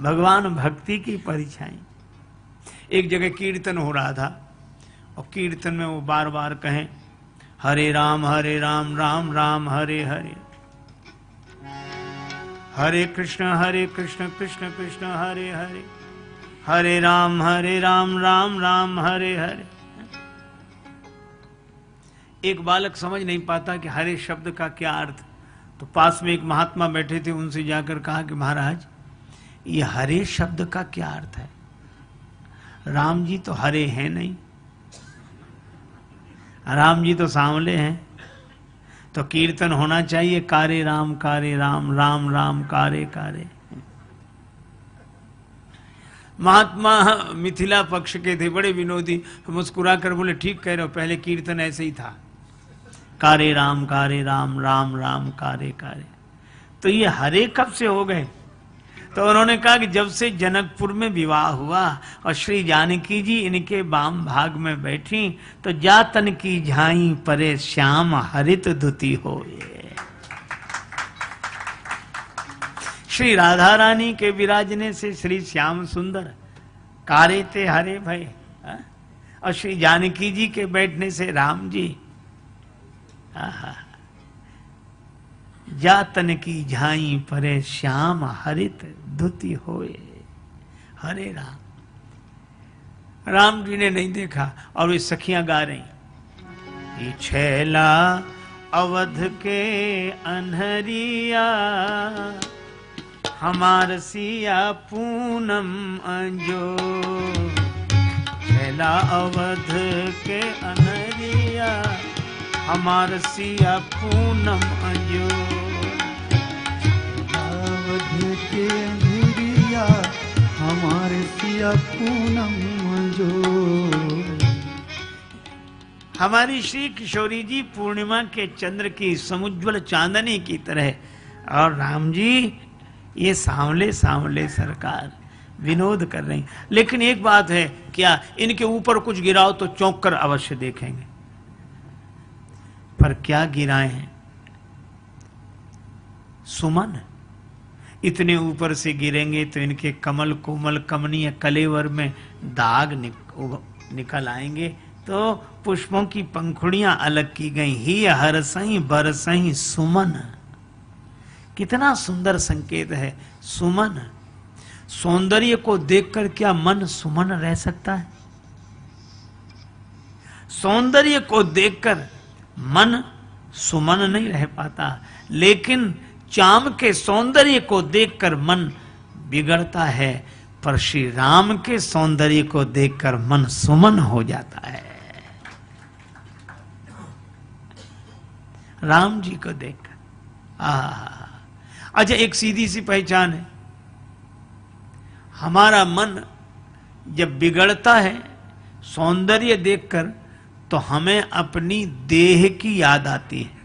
भगवान भक्ति की परिछाई। एक जगह कीर्तन हो रहा था और कीर्तन में वो बार बार कहें हरे राम राम राम हरे हरे, हरे कृष्ण कृष्ण कृष्ण हरे हरे, हरे राम राम राम हरे हरे। एक बालक समझ नहीं पाता कि हरे शब्द का क्या अर्थ। तो पास में एक महात्मा बैठे थे, उनसे जाकर कहा कि महाराज ये हरे शब्द का क्या अर्थ है? राम जी तो हरे हैं नहीं, राम जी तो सांवले हैं। तो कीर्तन होना चाहिए कारे राम राम राम कारे कारे। महात्मा मिथिला पक्ष के थे, बड़े विनोदी, मुस्कुरा कर बोले ठीक कह रहे हो, पहले कीर्तन ऐसे ही था, कारे राम राम राम कारे कारे। तो ये हरे कब से हो गए? तो उन्होंने कहा कि जब से जनकपुर में विवाह हुआ और श्री जानकी जी इनके वाम भाग में बैठी तो जातन की झाई परे श्याम हरित धुति होए। श्री राधा रानी के विराजने से श्री श्याम सुंदर कारे ते हरे भय, और श्री जानकी जी के बैठने से राम जी जातन की झाई परे श्याम हरित धुति होए। हरे राम। राम जी ने नहीं देखा और वे सखियां गा रही, ये छैला अवध के अनहरिया हमार सिया पूनम अंजो, छैला अवध के अनहरिया हमार सिया पूनम अंजो, अवध के अनहरिया हमारे सिया पूनम अंजो। हमारी श्री किशोरी जी पूर्णिमा के चंद्र की समुज्वल चांदनी की तरह, और राम जी ये सांवले सांवले सरकार विनोद कर रही। लेकिन एक बात है, क्या इनके ऊपर कुछ गिराओ तो चौंक कर अवश्य देखेंगे, पर क्या गिराए हैं? सुमन। इतने ऊपर से गिरेंगे तो इनके कमल कोमल कमनीय कलेवर में दाग निकल आएंगे। तो पुष्पों की पंखुड़ियां अलग की गई, ही हरसई बरसई सुमन। कितना सुंदर संकेत है सुमन। सौंदर्य को देखकर क्या मन सुमन रह सकता है? सौंदर्य को देखकर मन सुमन नहीं रह पाता, लेकिन चाम के सौंदर्य को देखकर मन बिगड़ता है, पर श्री राम के सौंदर्य को देखकर मन सुमन हो जाता है। राम जी को देखकर अच्छा, एक सीधी सी पहचान है, हमारा मन जब बिगड़ता है सौंदर्य देखकर तो हमें अपनी देह की याद आती है।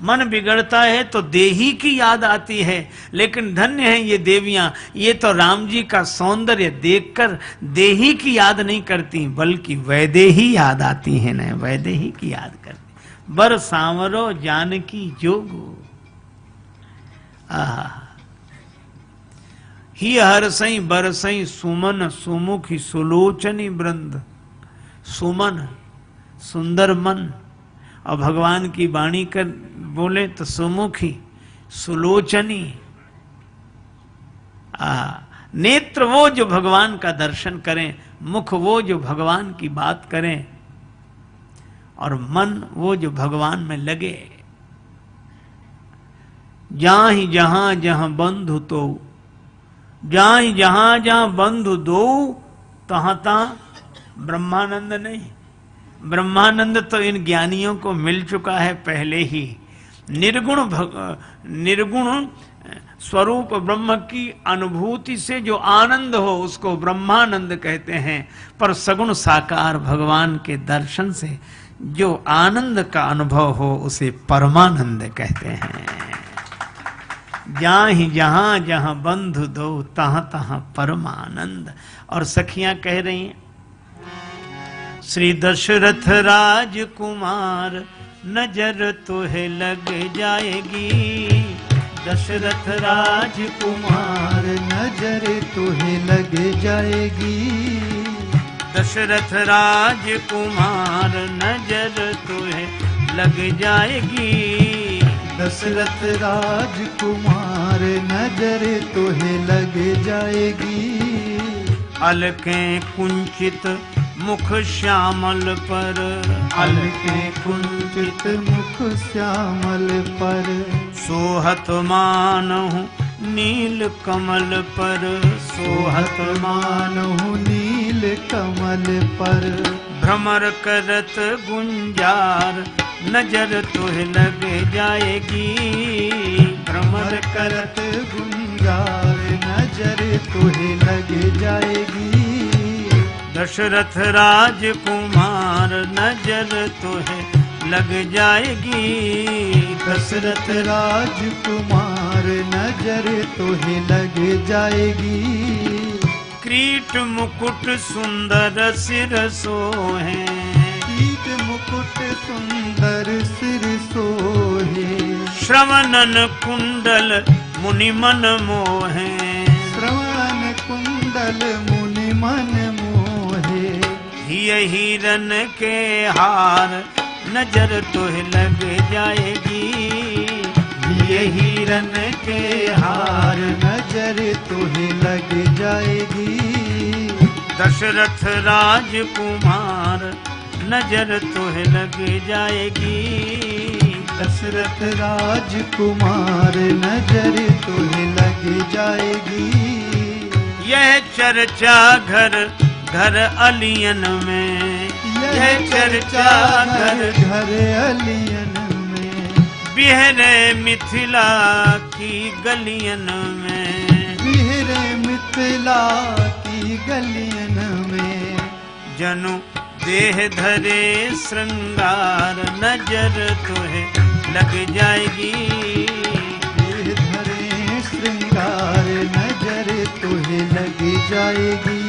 मन बिगड़ता है तो देही की याद आती है, लेकिन धन्य है ये देवियां, ये तो राम जी का सौंदर्य देखकर देही की याद नहीं करती, बल्कि वैदेही याद आती है ना, वैदेही की याद करती। बर सांवरो जानकी जोगो, ही हरसई बरसई सुमन सुमुखी सुलोचनी वृंद। सुमन सुंदर मन, और भगवान की वाणी कर बोले तो सुमुखी सुलोचनी। नेत्र वो जो भगवान का दर्शन करें, मुख वो जो भगवान की बात करें, और मन वो जो भगवान में लगे। जाहि जहां जहां बंधु तो, जाहि जहां जहां बंधु दो, तहां तहां ब्रह्मानंद नहीं। ब्रह्मानंद तो इन ज्ञानियों को मिल चुका है पहले ही। निर्गुण स्वरूप ब्रह्म की अनुभूति से जो आनंद हो उसको ब्रह्मानंद कहते हैं, पर सगुण साकार भगवान के दर्शन से जो आनंद का अनुभव हो उसे परमानंद कहते हैं। जाहि जहां जहां बंधु दो, तहां तहां परमानंद। और सखियां कह रही हैं, श्री दशरथ राजकुमार नजर तुहे लग जाएगी, दशरथ राजकुमार नजर तुहे लग जाएगी। दशरथ राजकुमार नजर तुहे लग जाएगी। दशरथ राजकुमार नजर तुहे लग जाएगी। अलकें कुंचित मुख श्यामल पर, अलकें कुंचित मुख श्यामल पर, सोहत मानहु नील कमल पर, सोहत मानहु नील कमल पर। भ्रमर करत गुंजार नजर तुहे लग जाएगी। भ्रमर करत गुंजार नजर तुहे लग जाएगी। दशरथ राजकुमार नजर तुहे लग जाएगी। दशरथ राजकुमार नजर तुहे लग जाएगी। क्रीट मुकुट सुंदर सिर सोहे, कीट मुकुट सुंदर सिर सोहे। श्रवणन कुंडल मुनि मन मोहे, श्रवण कुंडल मुनि मन मोहे। हिय हिरन के हार नजर तुहे लग जाएगी। ये हिरन के हार नजर तुहे लग जाएगी। दशरथ राजकुमार नजर तुहे लग जाएगी। दशरथ राजकुमार नजर तुहे लग जाएगी। यह चर्चा घर घर अलियन में, यह चर्चा घर घर अलियन में। बिहरे मिथिला की गलियन में, बिहरे मिथिला की गलियन में। जनु देह धरे श्रृंगार नजर तुहे लग जाएगी। देह धरे श्रृंगार नजर तुहे लग जाएगी।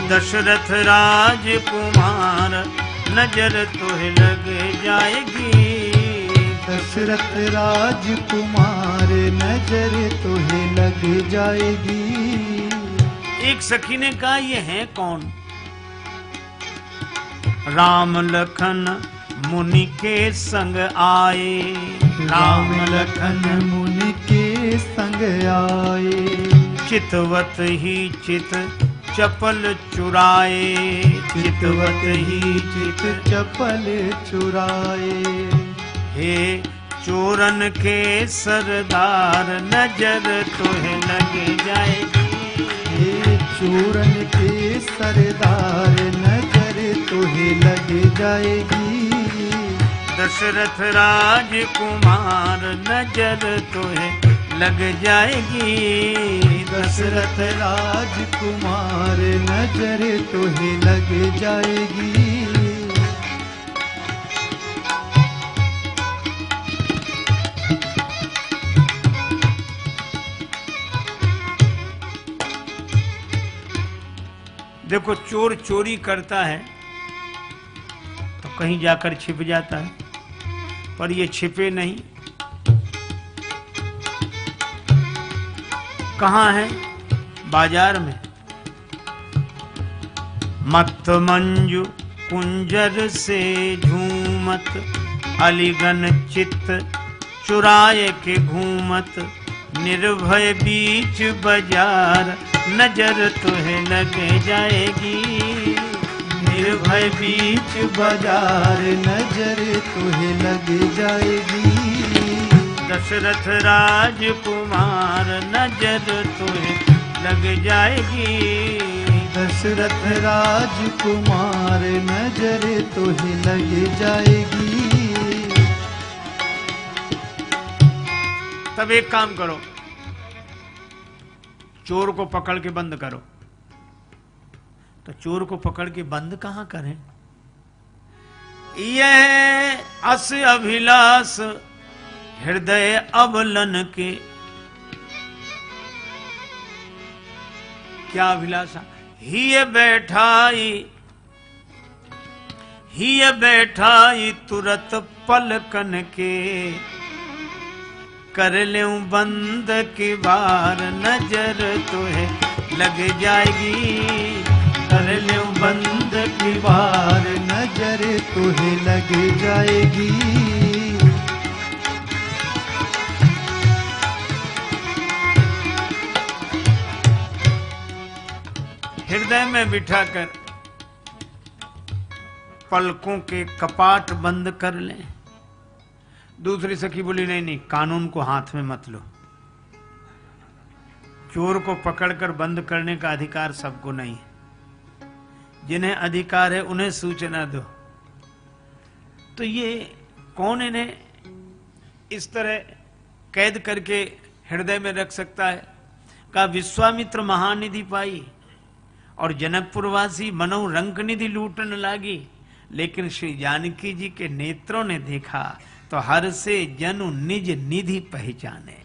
दशरथ राजकुमार नजर तुहे लग जाएगी। दशरथ राजकुमार नजर तुहे लग जाएगी। एक सखी ने कहा, ये है कौन? राम लखन मुनि के संग आए, राम लखन मुनि के संग आए। चितवत ही चित चपल चुराए, चितवत ही चित चपल चुराए। हे चोरन के सरदार नजर तुहे लग जाएगी। हे चोरन के सरदार नजर तुहे लग जाएगी। दशरथ राजकुमार नजर तुहे लग जाएगी। दशरथ राजकुमार नजर तुहे लग जाएगी। देखो, चोर चोरी करता है तो कहीं जाकर छिप जाता है, पर ये छिपे नहीं। कहाँ है? बाजार में। मत मंजू कुंजर से झूमत, अलीगन चित्त चुराए के घूमत। निर्भय बीच बाजार नजर तुहे लग जाएगी। निर्भय बीच बाजार नजर तुहे लग जाएगी। दशरथ राजकुमार नजर तुहे लग जाएगी। दशरथ राजकुमार नजर तुहे लग जाएगी। तब एक काम करो, चोर को पकड़ के बंद करो। तो चोर को पकड़ के बंद कहां करें? यह अस अभिलाष हृदय अबलन के। क्या अभिलाषा? ही बैठाई तुरत पलकन के। कर लें बंद की बार नजर तुहे लग जाएगी। कर लें बंद की बार नजर तुहे लग जाएगी। हृदय में बिठाकर पलकों के कपाट बंद कर लें। दूसरी सखी बोली नहीं नहीं, कानून को हाथ में मत लो। चोर को पकड़कर बंद करने का अधिकार सबको नहीं है। जिन्हें अधिकार है उन्हें सूचना दो। तो ये कौन इन्हें इस तरह कैद करके हृदय में रख सकता है? का विश्वामित्र महानिधि पाई और जनकपुरवासी मनो रंक निधि लूटन लागी। लेकिन श्री जानकी जी के नेत्रों ने देखा तो हर से जनु निज निधि पहचाने।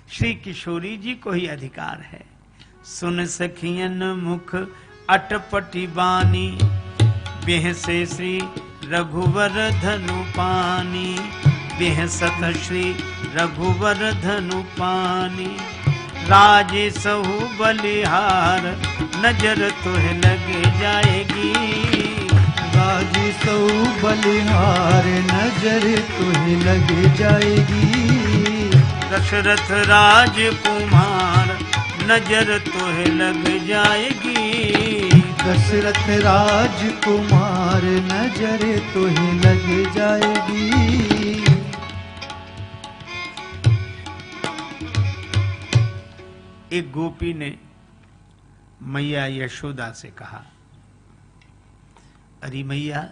श्री किशोरी जी को ही अधिकार है। सुन सखियन मुख अटपटी बानी, बेह से श्री रघुवर धनु पानी। बेह सत श्री रघुवर धनु पानी। राजे सहु बलिहार नजर तुहे लग जाएगी। राजे सहु बलिहार नजर तुहे लग जाएगी। दशरथ राजकुमार नजर तुहे लग जाएगी। दशरथ राजकुमार नजर तुहे लग जाएगी। एक गोपी ने मैया यशोदा से कहा, अरे मैया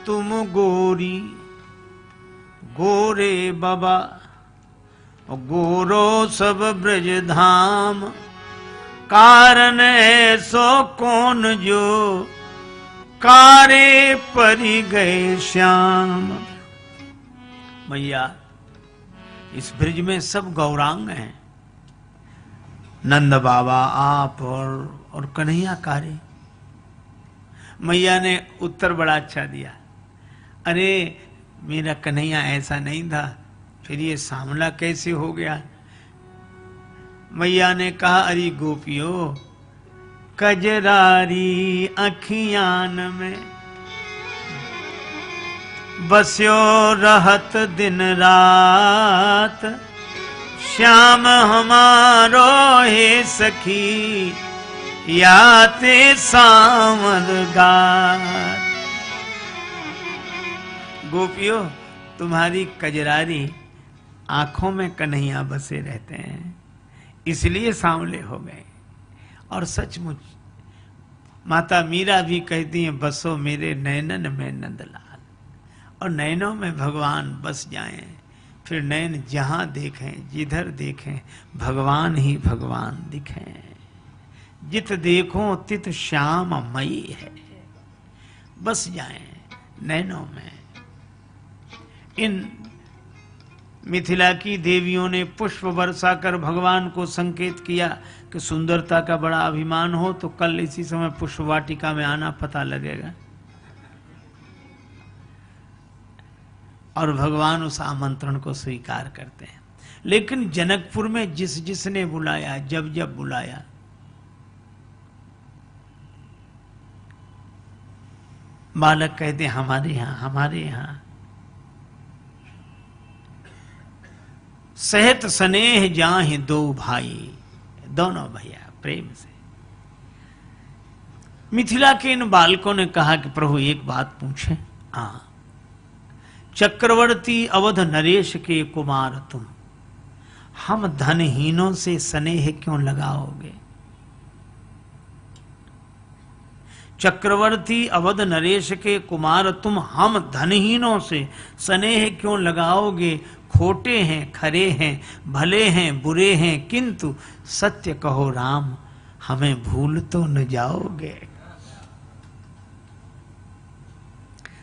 तुम गोरी गोरे बाबा, गोरो सब ब्रज धाम। कारण ऐसो कौन जो कारे परी गए श्याम। मैया इस ब्रज में सब गौरांग हैं, नंद बाबा आप और कन्हैया कारे। मैया ने उत्तर बड़ा अच्छा दिया, अरे मेरा कन्हैया ऐसा नहीं था, फिर ये सामला कैसे हो गया। मैया ने कहा, अरे गोपियों कजरारी अखियान में बस्यो रहत दिन रात। श्याम हमारो हे सखी याते सामर गात। गोपियों तुम्हारी कजरारी आंखों में कन्हैया बसे रहते हैं, इसलिए सांवले हो गए। और सचमुच माता मीरा भी कहती हैं, बसो मेरे नैनन में नंदलाल। और नैनों में भगवान बस जाएं, फिर नैन जहां देखें जिधर देखें भगवान ही भगवान दिखें। जित देखो तित श्याम मई है, बस जाएं नैनों में। इन मिथिला की देवियों ने पुष्प बरसा कर भगवान को संकेत किया कि सुंदरता का बड़ा अभिमान हो तो कल इसी समय पुष्प वाटिका में आना, पता लगेगा। और भगवान उस आमंत्रण को स्वीकार करते हैं। लेकिन जनकपुर में जिस जिसने बुलाया, जब जब बुलाया, बालक कहते हमारे यहां हमारे यहां। सहत स्नेह जाहि दो भाई, दोनों भैया प्रेम से। मिथिला के इन बालकों ने कहा कि प्रभु एक बात पूछे। हाँ, चक्रवर्ती अवध नरेश के कुमार तुम, हम धनहीनों से स्नेह क्यों लगाओगे? चक्रवर्ती अवध नरेश के कुमार तुम, हम धनहीनों से स्नेह क्यों लगाओगे? खोटे हैं खरे हैं, भले हैं बुरे हैं, किंतु सत्य कहो राम, हमें भूल तो न जाओगे।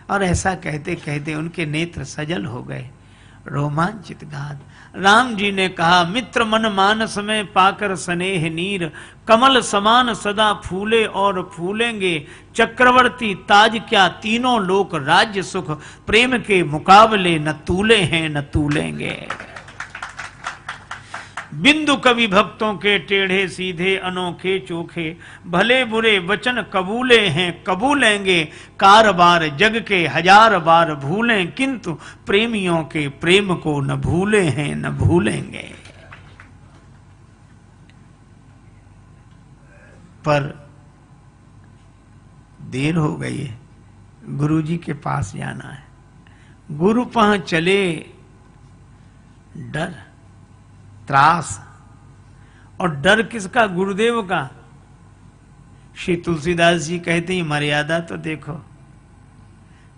और ऐसा कहते कहते उनके नेत्र सजल हो गए, रोमांचित गाद। राम जी ने कहा, मित्र मन मानस में पाकर स्नेह नीर, कमल समान सदा फूले और फूलेंगे। चक्रवर्ती ताज क्या तीनों लोक राज्य सुख, प्रेम के मुकाबले न तूले हैं न तूलेंगे। बिंदु कवि भक्तों के टेढ़े सीधे अनोखे चोखे, भले बुरे वचन कबूले हैं कबूलेंगे, कारबार जग के हजार बार भूलें, किंतु प्रेमियों के प्रेम को न भूले हैं न भूलेंगे। पर देर हो गई है, गुरु जी के पास जाना है। गुरु पहुंच चले, डर त्रास, और डर किसका? गुरुदेव का। श्री तुलसीदास जी कहते हैं मर्यादा तो देखो,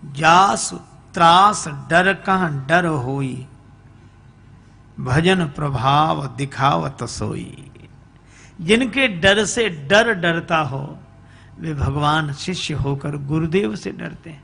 जास त्रास डर कहां डर होई, भजन प्रभाव दिखावत सोई। जिनके डर से डर डरता हो वे भगवान शिष्य होकर गुरुदेव से डरते हैं।